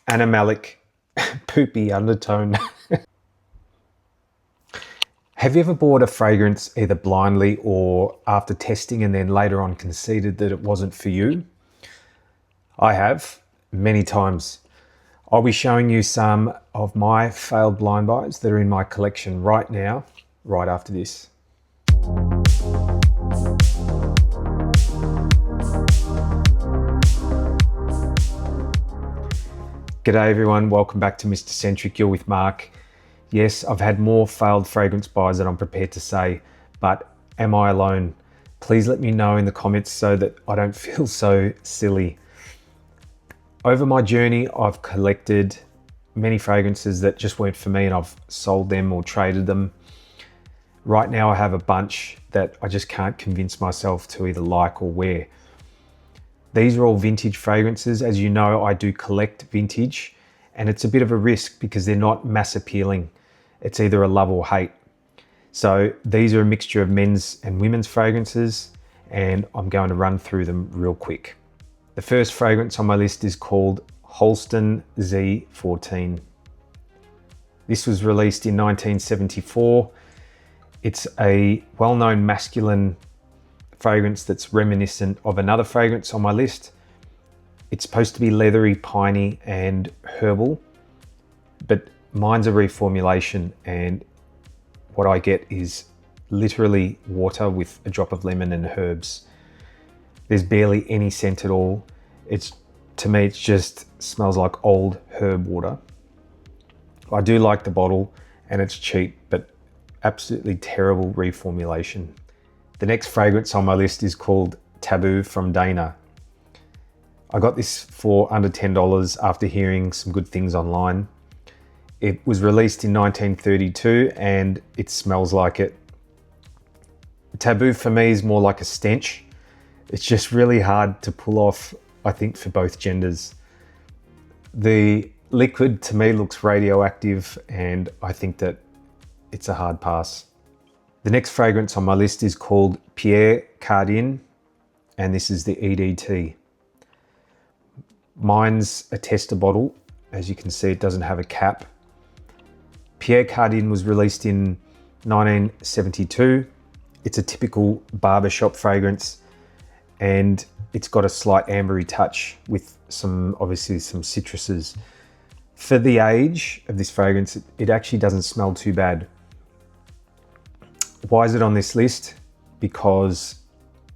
animalic, poopy undertone. Have you ever bought a fragrance either blindly or after testing and then later on conceded that it wasn't for you? I have, many times. I'll be showing you some of my failed blind buys that are in my collection right now, right after this. G'day everyone, welcome back to Mr Scentric. You're with Mark. Yes, I've had more failed fragrance buys than I'm prepared to say, but am I alone? Please let me know in the comments so that I don't feel so silly. Over my journey, I've collected many fragrances that just weren't for me and I've sold them or traded them. Right now I have a bunch that I just can't convince myself to either like or wear. These are all vintage fragrances. As you know, I do collect vintage and it's a bit of a risk because they're not mass appealing. It's either a love or hate. So these are a mixture of men's and women's fragrances and I'm going to run through them real quick. The first fragrance on my list is called Holsten Z14. This was released in 1974. It's a well-known masculine fragrance that's reminiscent of another fragrance on my list. It's supposed to be leathery, piney and herbal, but mine's a reformulation and what I get is literally water with a drop of lemon and herbs. There's barely any scent at all. To me, it just smells like old herb water. I do like the bottle and it's cheap, but absolutely terrible reformulation. The next fragrance on my list is called Taboo from Dana. I got this for under $10 after hearing some good things online. It was released in 1932 and it smells like it. Taboo for me is more like a stench. It's just really hard to pull off, I think, for both genders. The liquid to me looks radioactive and I think that it's a hard pass. The next fragrance on my list is called Pierre Cardin, and this is the EDT. Mine's a tester bottle. As you can see, it doesn't have a cap. Pierre Cardin was released in 1972. It's a typical barbershop fragrance, and it's got a slight ambery touch with obviously some citruses. For the age of this fragrance, it actually doesn't smell too bad. Why is it on this list? Because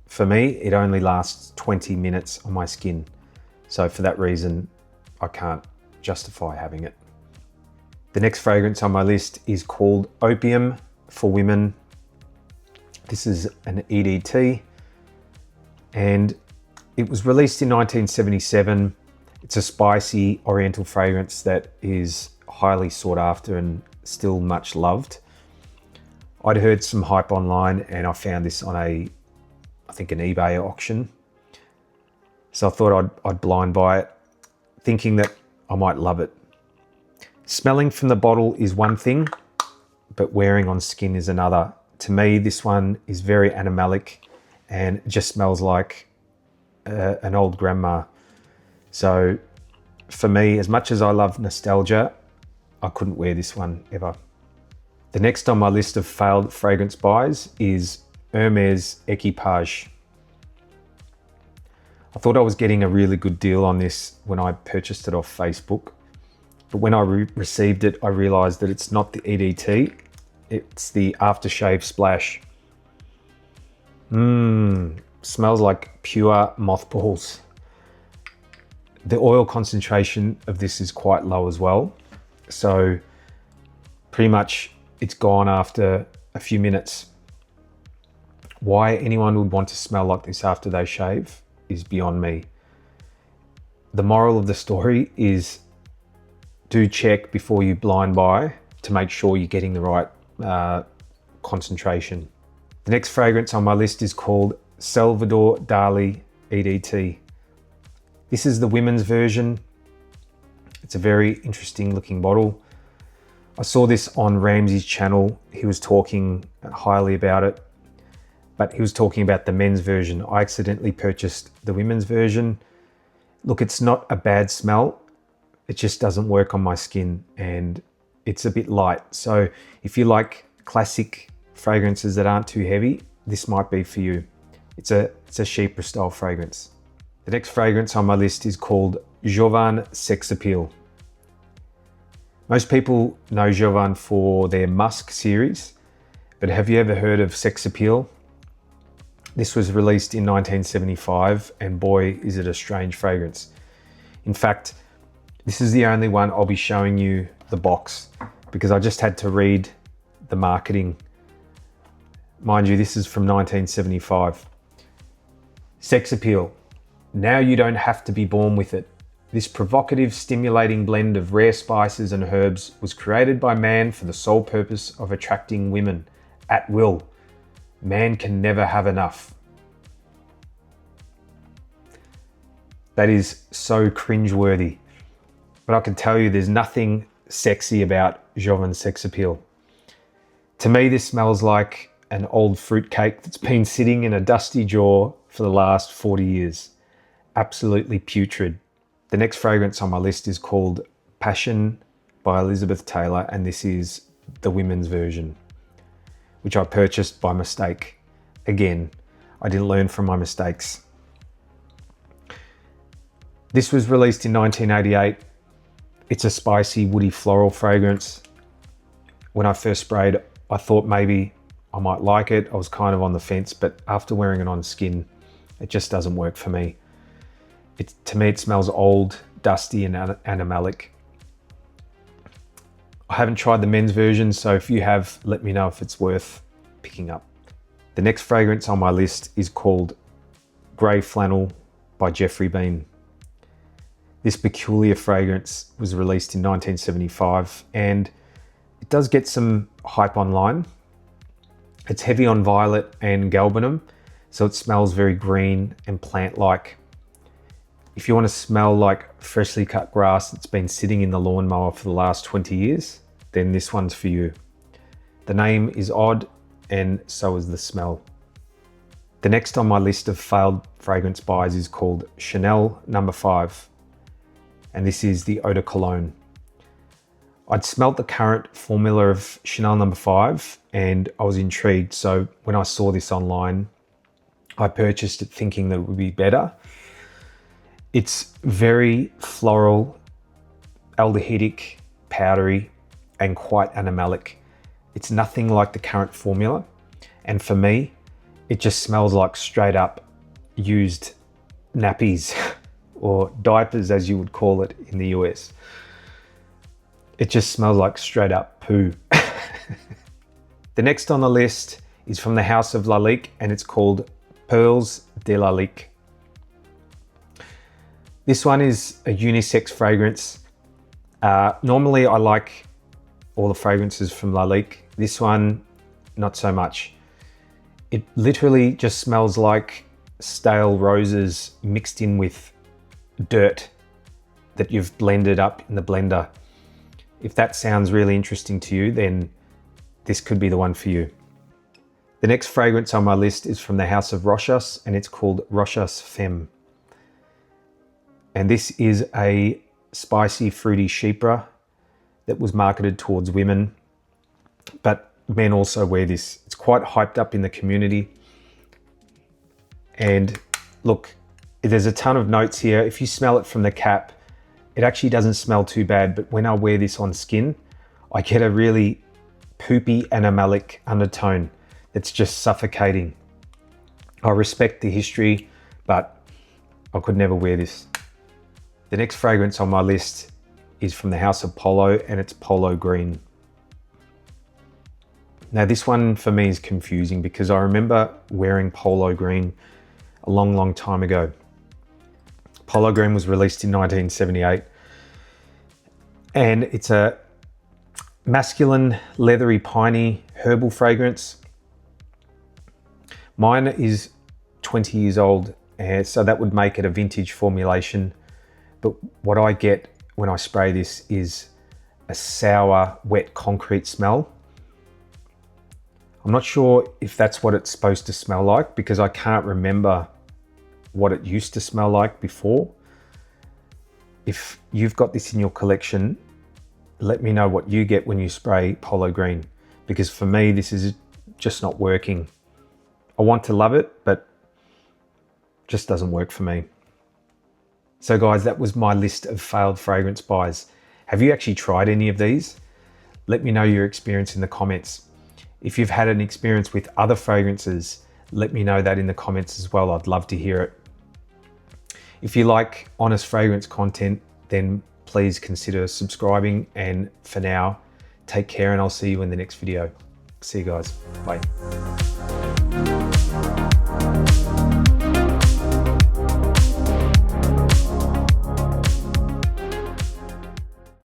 for me, it only lasts 20 minutes on my skin. So for that reason, I can't justify having it. The next fragrance on my list is called Opium for Women. This is an EDT and it was released in 1977. It's a spicy oriental fragrance that is highly sought after and still much loved. I'd heard some hype online and I found this on I think an eBay auction. So I thought I'd blind buy it, thinking that I might love it. Smelling from the bottle is one thing, but wearing on skin is another. To me, this one is very animalic and it just smells like an old grandma. So for me, as much as I love nostalgia, I couldn't wear this one ever. The next on my list of failed fragrance buys is Hermes Equipage. I thought I was getting a really good deal on this when I purchased it off Facebook, but when I received it, I realized that it's not the EDT, it's the aftershave splash. Smells like pure mothballs. The oil concentration of this is quite low as well, so pretty much it's gone after a few minutes. Why anyone would want to smell like this after they shave is beyond me. The moral of the story is do check before you blind buy to make sure you're getting the right concentration. The next fragrance on my list is called Salvador Dali EDT. This is the women's version. It's a very interesting looking bottle. I saw this on Ramsey's channel. He was talking highly about it, but he was talking about the men's version. I accidentally purchased the women's version. Look, it's not a bad smell. it just doesn't work on my skin and it's a bit light. So if you like classic fragrances that aren't too heavy, this might be for you. It's a Chypre style fragrance. The next fragrance on my list is called Jovan Sex Appeal. Most people know Jovan for their Musk series, but have you ever heard of Sex Appeal? This was released in 1975, and boy, is it a strange fragrance. In fact, this is the only one I'll be showing you the box because I just had to read the marketing. Mind you, this is from 1975. Sex Appeal. Now you don't have to be born with it. This provocative, stimulating blend of rare spices and herbs was created by man for the sole purpose of attracting women at will. Man can never have enough. That is so cringeworthy. But I can tell you there's nothing sexy about Jovan Sex Appeal. To me, this smells like an old fruitcake that's been sitting in a dusty drawer for the last 40 years. Absolutely putrid. The next fragrance on my list is called Passion by Elizabeth Taylor, and this is the women's version, which I purchased by mistake. Again, I didn't learn from my mistakes. This was released in 1988. It's a spicy, woody floral fragrance. When I first sprayed, I thought maybe I might like it. I was kind of on the fence, but after wearing it on skin, it just doesn't work for me. To me, it smells old, dusty, and animalic. I haven't tried the men's version, so if you have, let me know if it's worth picking up. The next fragrance on my list is called Grey Flannel by Jeffrey Bean. This peculiar fragrance was released in 1975 and it does get some hype online. It's heavy on violet and galbanum, so it smells very green and plant-like. If you want to smell like freshly cut grass that's been sitting in the lawnmower for the last 20 years, then this one's for you. The name is odd and so is the smell. The next on my list of failed fragrance buys is called Chanel No. 5, and this is the Eau de Cologne. I'd smelt the current formula of Chanel No. 5 and I was intrigued, so when I saw this online, I purchased it thinking that it would be better. It's very floral, aldehydic, powdery, and quite animalic. It's nothing like the current formula. And for me, it just smells like straight up used nappies or diapers, as you would call it in the US. It just smells like straight up poo. The next on the list is from the House of Lalique and it's called Pearls de Lalique. This one is a unisex fragrance. Normally I like all the fragrances from Lalique. This one, not so much. It literally just smells like stale roses mixed in with dirt that you've blended up in the blender. If that sounds really interesting to you, then this could be the one for you. The next fragrance on my list is from the House of Rochas and it's called Rochas Femme. And this is a spicy, fruity Chypre that was marketed towards women, but men also wear this. It's quite hyped up in the community. And look, there's a ton of notes here. If you smell it from the cap, it actually doesn't smell too bad, but when I wear this on skin, I get a really poopy animalic undertone that's just suffocating. I respect the history, but I could never wear this. The next fragrance on my list is from the House of Polo and it's Polo Green. Now this one for me is confusing because I remember wearing Polo Green a long time ago. Polo Green was released in 1978 and it's a masculine, leathery, piney, herbal fragrance. Mine is 20 years old, so that would make it a vintage formulation. But what I get when I spray this is a sour, wet concrete smell. I'm not sure if that's what it's supposed to smell like because I can't remember what it used to smell like before. if you've got this in your collection, let me know what you get when you spray Polo Green, because for me, this is just not working. I want to love it, but just doesn't work for me. So guys, that was my list of failed fragrance buys. Have you actually tried any of these? Let me know your experience in the comments. If you've had an experience with other fragrances, let me know that in the comments as well. I'd love to hear it. If you like honest fragrance content, then please consider subscribing. And for now, take care and I'll see you in the next video. See you guys. Bye.